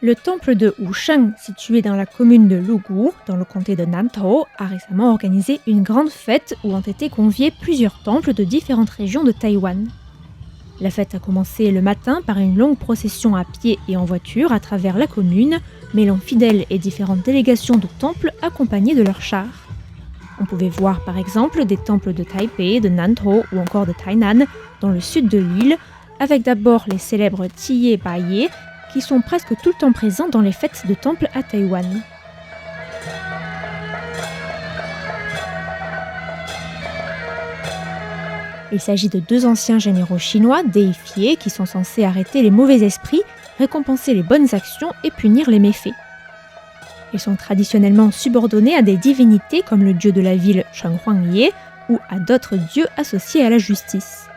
Le temple de Wusheng, situé dans la commune de Lugu, dans le comté de Nantou, a récemment organisé une grande fête où ont été conviés plusieurs temples de différentes régions de Taïwan. La fête a commencé le matin par une longue procession à pied et en voiture à travers la commune, mêlant fidèles et différentes délégations de temples accompagnés de leurs chars. On pouvait voir par exemple des temples de Taipei, de Nantou ou encore de Tainan, dans le sud de l'île, avec d'abord les célèbres Tiye Baiye, qui sont presque tout le temps présents dans les fêtes de temple à Taïwan. Il s'agit de deux anciens généraux chinois déifiés qui sont censés arrêter les mauvais esprits, récompenser les bonnes actions et punir les méfaits. Ils sont traditionnellement subordonnés à des divinités comme le dieu de la ville Sheng Huangye ou à d'autres dieux associés à la justice.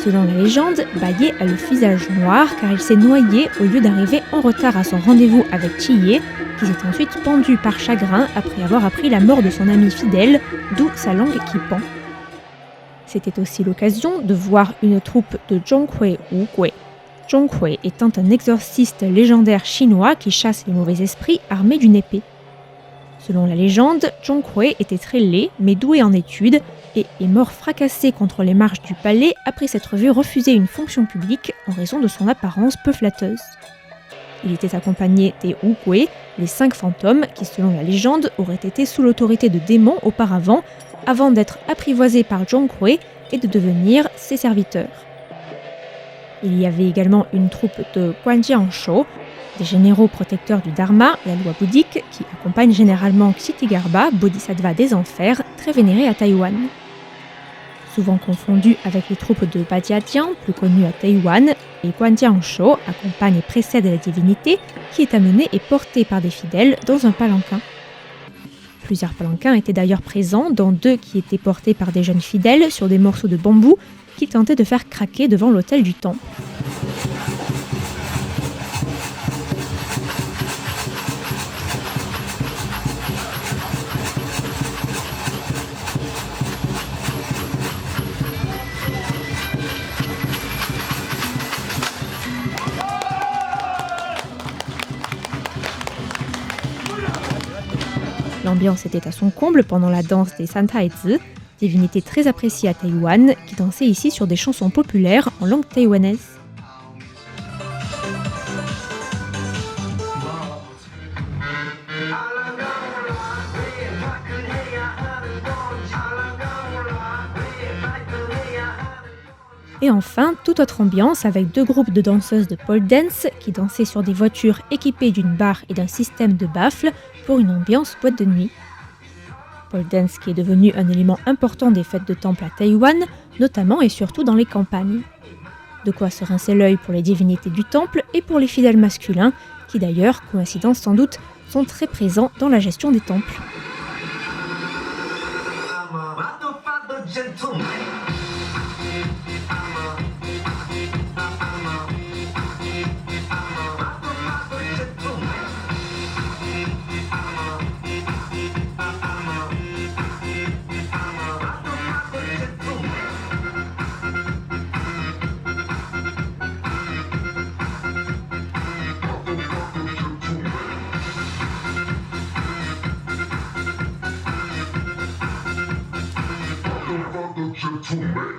Selon la légende, Baiye a le visage noir car il s'est noyé au lieu d'arriver en retard à son rendez-vous avec Tiye, qui s'est ensuite pendu par chagrin après avoir appris la mort de son ami fidèle, d'où sa langue qui pend. C'était aussi l'occasion de voir une troupe de Zhonghui Wugui. Zhonghui étant un exorciste légendaire chinois qui chasse les mauvais esprits armé d'une épée. Selon la légende, Zhonghui était très laid mais doué en études et est mort fracassé contre les marches du palais après s'être vu refuser une fonction publique en raison de son apparence peu flatteuse. Il était accompagné des Wugui, les 5 fantômes qui, selon la légende, auraient été sous l'autorité de démons auparavant, avant d'être apprivoisés par Zhonghui et de devenir ses serviteurs. Il y avait également une troupe de Guanjianshou, des généraux protecteurs du Dharma, la loi bouddhique, qui accompagnent généralement Kshitigarbha, bodhisattva des enfers, très vénéré à Taïwan. Souvent confondu avec les troupes de Badiatian, plus connues à Taïwan, les Guanjianshou accompagnent et précèdent la divinité, qui est amenée et portée par des fidèles dans un palanquin. Plusieurs palanquins étaient d'ailleurs présents, dont 2 qui étaient portés par des jeunes fidèles sur des morceaux de bambou qui tentaient de faire craquer devant l'autel du temple. L'ambiance était à son comble pendant la danse des Santaezi, divinité très appréciée à Taïwan, qui dansait ici sur des chansons populaires en langue taïwanaise. Et enfin, toute autre ambiance avec 2 groupes de danseuses de pole dance qui dansaient sur des voitures équipées d'une barre et d'un système de baffles pour une ambiance boîte de nuit. Pole dance qui est devenu un élément important des fêtes de temple à Taïwan, notamment et surtout dans les campagnes. De quoi se rincer l'œil pour les divinités du temple et pour les fidèles masculins, qui d'ailleurs, coïncidence sans doute, sont très présents dans la gestion des temples. Gentleman.